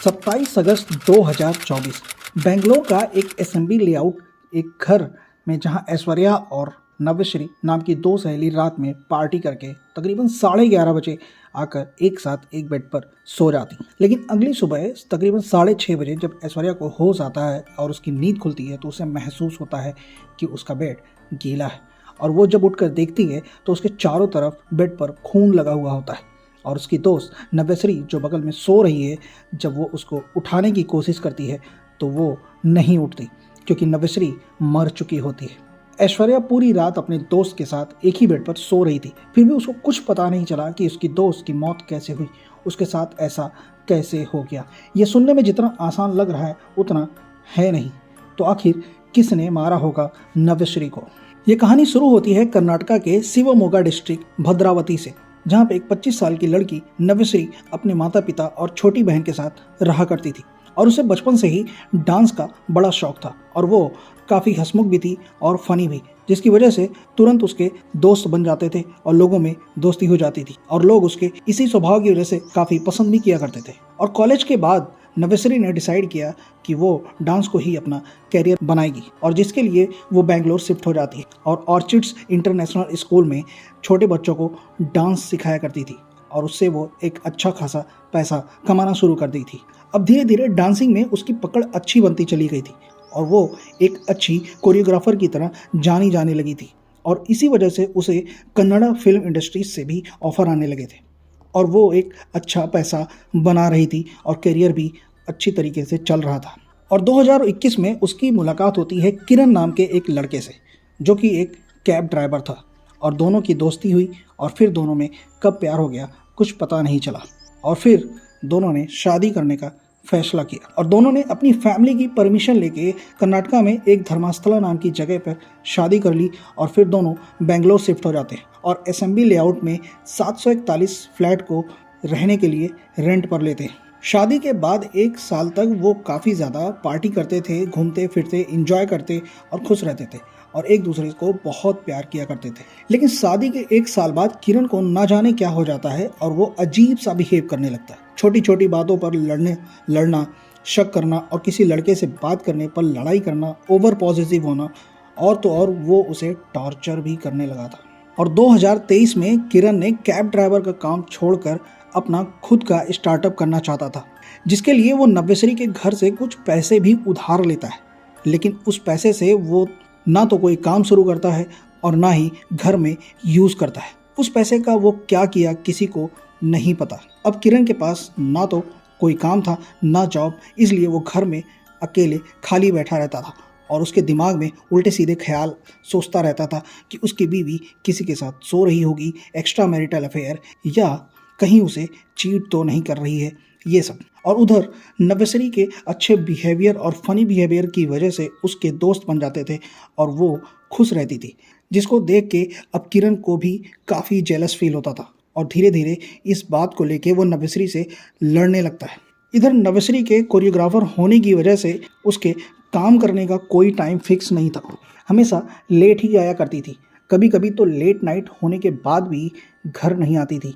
27 अगस्त 2024 बेंगलोर का एक SMB layout एक घर में जहां ऐश्वर्या और नव्यश्री नाम की दो सहेली रात में पार्टी करके तकरीबन 11:30 बजे आकर एक साथ एक बेड पर सो जाती। लेकिन अगली सुबह तकरीबन 6:30 बजे जब ऐश्वर्या को होश आता है और उसकी नींद खुलती है तो उसे महसूस होता है कि उसका बेड गीला है और वो जब उठकर देखती है तो उसके चारों तरफ बेड पर खून लगा हुआ होता है। और उसकी दोस्त नव्यश्री जो बगल में सो रही है, जब वो उसको उठाने की कोशिश करती है तो वो नहीं उठती क्योंकि नव्यश्री मर चुकी होती है। ऐश्वर्या पूरी रात अपने दोस्त के साथ एक ही बेड पर सो रही थी, फिर भी उसको कुछ पता नहीं चला कि उसकी दोस्त की मौत कैसे हुई, उसके साथ ऐसा कैसे हो गया। ये सुनने में जितना आसान लग रहा है उतना है नहीं। तो आखिर किसने मारा होगा नव्यश्री को? ये कहानी शुरू होती है कर्नाटका के शिवमोगा डिस्ट्रिक्ट भद्रावती से, जहाँ पे एक 25 साल की लड़की नव्यश्री अपने माता पिता और छोटी बहन के साथ रहा करती थी और उसे बचपन से ही डांस का बड़ा शौक था और वो काफ़ी हंसमुख भी थी और फनी भी, जिसकी वजह से तुरंत उसके दोस्त बन जाते थे और लोगों में दोस्ती हो जाती थी और लोग उसके इसी स्वभाव की वजह से काफ़ी पसंद भी किया करते थे। और कॉलेज के बाद नव्यश्री ने डिसाइड किया कि वो डांस को ही अपना कैरियर बनाएगी और जिसके लिए वो बेंगलोर शिफ्ट हो जाती है और ऑर्चिड्स इंटरनेशनल स्कूल में छोटे बच्चों को डांस सिखाया करती थी और उससे वो एक अच्छा खासा पैसा कमाना शुरू कर दी थी। अब धीरे धीरे डांसिंग में उसकी पकड़ अच्छी बनती चली गई थी और वो एक अच्छी कोरियोग्राफर की तरह जानी जाने लगी थी और इसी वजह से उसे कन्नड़ा फिल्म इंडस्ट्री से भी ऑफर आने लगे थे और वो एक अच्छा पैसा बना रही थी और करियर भी अच्छी तरीके से चल रहा था। और 2021 में उसकी मुलाकात होती है किरण नाम के एक लड़के से, जो कि एक कैब ड्राइवर था और दोनों की दोस्ती हुई और फिर दोनों में कब प्यार हो गया कुछ पता नहीं चला और फिर दोनों ने शादी करने का फैसला किया और दोनों ने अपनी फैमिली की परमिशन लेके कर्नाटका में एक धर्मस्थला नाम की जगह पर शादी कर ली और फिर दोनों बेंगलोर शिफ्ट हो जाते हैं और एसएमबी लेआउट में 741 फ्लैट को रहने के लिए रेंट पर लेते हैं। शादी के बाद 1 साल तक वो काफ़ी ज़्यादा पार्टी करते थे, घूमते फिरते, इंजॉय करते और खुश रहते थे और एक दूसरे को बहुत प्यार किया करते थे। लेकिन शादी के 1 साल बाद किरण को ना जाने क्या हो जाता है और वो अजीब सा बिहेव करने लगता है। छोटी छोटी बातों पर लड़ना, शक करना और किसी लड़के से बात करने पर लड़ाई करना, ओवर पॉजिटिव होना और तो और वो उसे टॉर्चर भी करने लगा था। और 2023 में किरण ने कैब ड्राइवर का काम छोड़कर अपना खुद का स्टार्टअप करना चाहता था, जिसके लिए वो नव्यश्री के घर से कुछ पैसे भी उधार लेता है। लेकिन उस पैसे से वो ना तो कोई काम शुरू करता है और ना ही घर में यूज़ करता है। उस पैसे का वो क्या किया किसी को नहीं पता। अब किरण के पास ना तो कोई काम था ना जॉब, इसलिए वो घर में अकेले खाली बैठा रहता था और उसके दिमाग में उल्टे सीधे ख्याल सोचता रहता था कि उसकी बीवी किसी के साथ सो रही होगी, एक्स्ट्रा मैरिटल अफेयर, या कहीं उसे चीट तो नहीं कर रही है, ये सब। और उधर नव्यश्री के अच्छे बिहेवियर और फनी बिहेवियर की वजह से उसके दोस्त बन जाते थे और वो खुश रहती थी, जिसको देख के अब किरण को भी काफ़ी जेलस फील होता था और धीरे धीरे इस बात को लेके वो नव्यश्री से लड़ने लगता है। इधर नव्यश्री के कोरियोग्राफर होने की वजह से उसके काम करने का कोई टाइम फिक्स नहीं था, हमेशा लेट ही आया करती थी, कभी कभी तो लेट नाइट होने के बाद भी घर नहीं आती थी।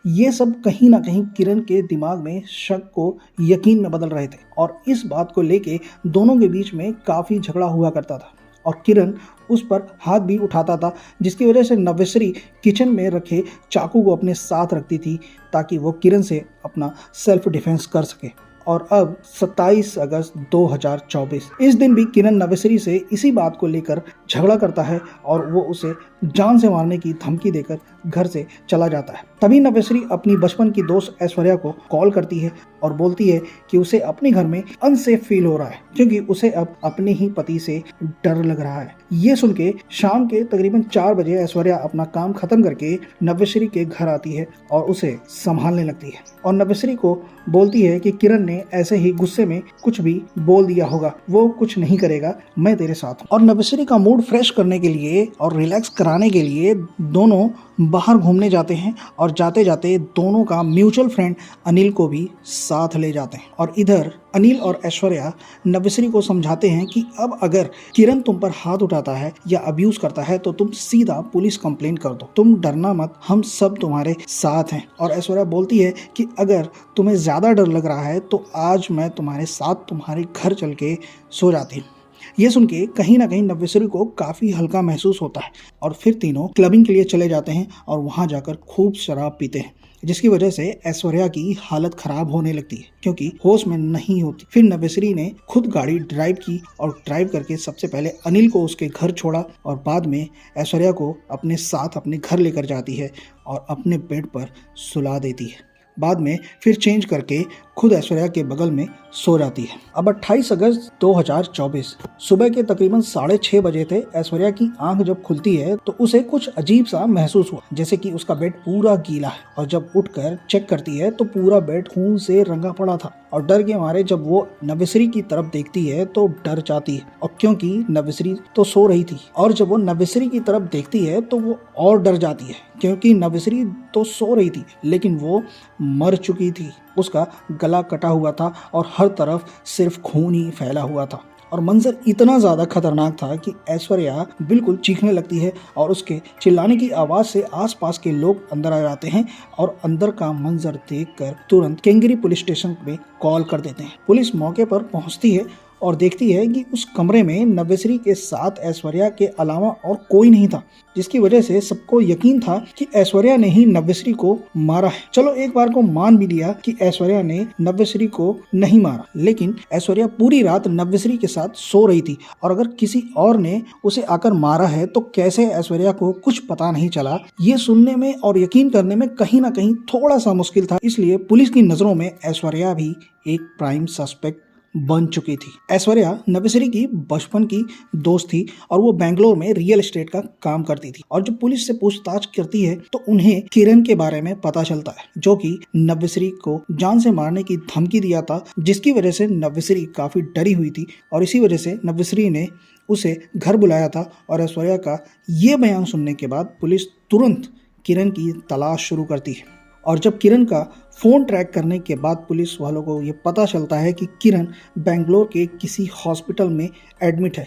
ये सब कहीं ना कहीं किरण के दिमाग में शक को यकीन में बदल रहे थे और इस बात को लेके दोनों के बीच में काफ़ी झगड़ा हुआ करता था और किरण उस पर हाथ भी उठाता था, जिसकी वजह से नव्यश्री किचन में रखे चाकू को अपने साथ रखती थी ताकि वो किरण से अपना सेल्फ डिफेंस कर सके। और अब 27 अगस्त 2024 इस दिन भी किरण नव्यश्री से इसी बात को लेकर झगड़ा करता है और वो उसे जान से मारने की धमकी देकर घर से चला जाता है। तभी नव्यश्री अपनी बचपन की दोस्त ऐश्वर्या को कॉल करती है और बोलती है कि उसे अपने घर में अनसेफ फील हो रहा है क्योंकि उसे अब अपने ही पति से डर लग रहा है। ये सुन के शाम के तकरीबन 4 बजे ऐश्वर्या अपना काम खत्म करके नव्यश्री के घर आती है और उसे संभालने लगती है और नव्यश्री को बोलती है कि किरण ने ऐसे ही गुस्से में कुछ भी बोल दिया होगा, वो कुछ नहीं करेगा, मैं तेरे साथ हूँ। और नव्यश्री का मूड फ्रेश करने के लिए और रिलैक्स कराने के लिए दोनों बाहर घूमने जाते हैं और जाते जाते दोनों का म्यूचुअल फ्रेंड अनिल को भी साथ ले जाते हैं। और इधर अनिल और ऐश्वर्या नव्यश्री को समझाते हैं कि अब अगर किरण तुम पर हाथ उठाता है या अब्यूज करता है तो तुम सीधा पुलिस कंप्लेंट कर दो, तुम डरना मत, हम सब तुम्हारे साथ हैं। और ऐश्वर्या बोलती है कि अगर तुम्हें ज्यादा डर लग रहा है तो आज मैं तुम्हारे साथ तुम्हारे घर चल के सो जाती हूँ। ये सुन के कहीं ना कहीं नव्यश्री को काफी हल्का महसूस होता है और फिर तीनों क्लबिंग के लिए चले जाते हैं और वहां जाकर खूब शराब पीते हैं, जिसकी वजह से ऐश्वर्या की हालत खराब होने लगती है क्योंकि होश में नहीं होती। फिर नव्यश्री ने खुद गाड़ी ड्राइव की और ड्राइव करके सबसे पहले अनिल को उसके घर छोड़ा और बाद में ऐश्वर्या को अपने साथ अपने घर लेकर जाती है और अपने बेड पर सुला देती है। बाद में फिर चेंज करके खुद ऐश्वर्या के बगल में सो जाती है। अब 28 अगस्त 2024 सुबह के तकरीबन 6:30 बजे थे। ऐश्वर्या की आंख जब खुलती है तो उसे कुछ अजीब सा महसूस हुआ, जैसे कि उसका बेड पूरा गीला है और जब उठकर चेक करती है तो पूरा बेड खून से रंगा पड़ा था। और डर के मारे जब वो नव्यश्री की तरफ देखती है तो डर जाती है, और क्योंकि नव्यश्री तो सो रही थी। और जब वो नव्यश्री की तरफ देखती है तो वो और डर जाती है क्योंकि नव्यश्री तो सो रही थी लेकिन वो मर चुकी थी। उसका गला कटा हुआ था और हर तरफ सिर्फ खून ही फैला हुआ था और मंजर इतना ज्यादा खतरनाक था कि ऐश्वर्या बिल्कुल चीखने लगती है और उसके चिल्लाने की आवाज से आसपास के लोग अंदर आ जाते हैं और अंदर का मंजर देखकर तुरंत केंगरी पुलिस स्टेशन में कॉल कर देते हैं। पुलिस मौके पर पहुंचती है और देखती है कि उस कमरे में नव्यश्री के साथ ऐश्वर्या के अलावा और कोई नहीं था, जिसकी वजह से सबको यकीन था कि ऐश्वर्या ने ही नव्यश्री को मारा है। चलो एक बार को मान भी लिया कि ऐश्वर्या ने नव्यश्री को नहीं मारा, लेकिन ऐश्वर्या पूरी रात नव्यश्री के साथ सो रही थी और अगर किसी और ने उसे आकर मारा है तो कैसे ऐश्वर्या को कुछ पता नहीं चला, ये सुनने में और यकीन करने में कहीं ना कहीं थोड़ा सा मुश्किल था। इसलिए पुलिस की नजरों में ऐश्वर्या भी एक प्राइम सस्पेक्ट बन चुकी थी। ऐश्वर्या नव्यश्री की बचपन की दोस्त थी और वो बेंगलोर में रियल एस्टेट का काम करती थी। और जब पुलिस से पूछताछ करती है तो उन्हें किरण के बारे में पता चलता है, जो कि नव्यश्री को जान से मारने की धमकी दिया था, जिसकी वजह से नव्यश्री काफी डरी हुई थी और इसी वजह से नव्यश्री ने उसे घर बुलाया था। और ऐश्वर्या का ये बयान सुनने के बाद पुलिस तुरंत किरण की तलाश शुरू करती है। और जब किरण का फोन ट्रैक करने के बाद पुलिस वालों को ये पता चलता है कि किरण बेंगलोर के किसी हॉस्पिटल में एडमिट है।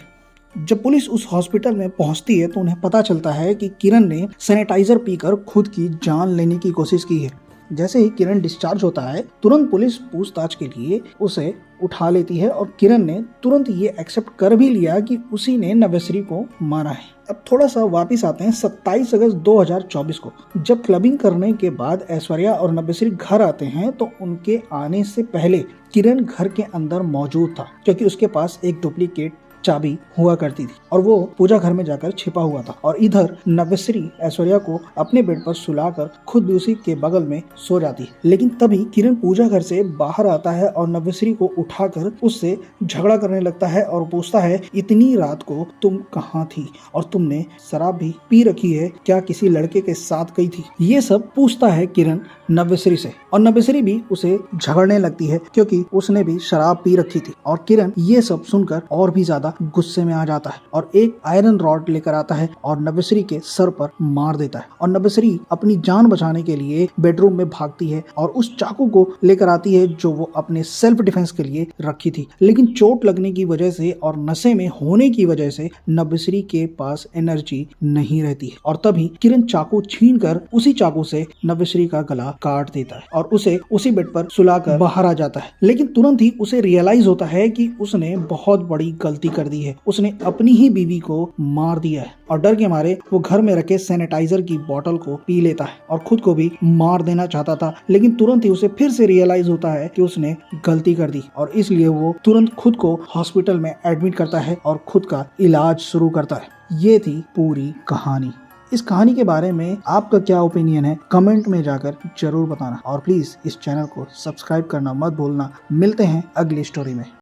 जब पुलिस उस हॉस्पिटल में पहुंचती है तो उन्हें पता चलता है कि किरण ने सैनिटाइजर पीकर खुद की जान लेने की कोशिश की है। जैसे ही किरण डिस्चार्ज होता है तुरंत पुलिस पूछताछ के लिए उसे उठा लेती है और किरण ने तुरंत ये एक्सेप्ट कर भी लिया कि उसी ने नव्यश्री को मारा है। अब थोड़ा सा वापस आते हैं 27 अगस्त 2024 को। जब क्लबिंग करने के बाद ऐश्वर्या और नव्यश्री घर आते हैं तो उनके आने से पहले किरण घर के अंदर मौजूद था क्योंकि उसके पास एक डुप्लीकेट चाबी हुआ करती थी और वो पूजा घर में जाकर छिपा हुआ था। और इधर नव्यश्री ऐश्वर्या को अपने बेड पर सुलाकर खुद भी उसी के बगल में सो जाती है। लेकिन तभी किरण पूजा घर से बाहर आता है और नव्यश्री को उठाकर उससे झगड़ा करने लगता है और पूछता है, इतनी रात को तुम कहाँ थी और तुमने शराब भी पी रखी है क्या, किसी लड़के के साथ गई थी? ये सब पूछता है किरण नव्यश्री से और नव्यश्री भी उसे झगड़ने लगती है क्योंकि उसने भी शराब पी रखी थी। और किरण ये सब सुनकर और भी ज्यादा गुस्से में आ जाता है और एक आयरन रॉड लेकर आता है और नव्यश्री के सर पर मार देता है। और नव्यश्री अपनी जान बचाने के लिए बेडरूम में भागती है और उस चाकू को लेकर आती है जो वो अपने सेल्फ डिफेंस के लिए रखी थी। लेकिन चोट लगने की वजह से और नशे में होने की वजह से नव्यश्री के पास एनर्जी नहीं रहती है और तभी किरण चाकू छीनकर उसी चाकू से नव्यश्री का गला काट देता है और उसे उसी बेड पर सुलाकर बाहर आ जाता है। लेकिन तुरंत ही उसे रियलाइज होता है कि उसने बहुत बड़ी गलती कर दी है, उसने अपनी ही बीवी को मार दिया है। और डर के मारे वो घर में रखे सैनिटाइजर की बोतल को पी लेता है और खुद को भी मार देना चाहता था। लेकिन तुरंत ही उसे फिर से रियलाइज होता है कि उसने गलती कर दी और इसलिए वो तुरंत खुद को हॉस्पिटल में एडमिट करता है और खुद का इलाज शुरू करता है। ये थी पूरी कहानी। इस कहानी के बारे में आपका क्या ओपिनियन है कमेंट में जाकर जरूर बताना और प्लीज इस चैनल को सब्सक्राइब करना मत भूलना। मिलते हैं अगली स्टोरी में।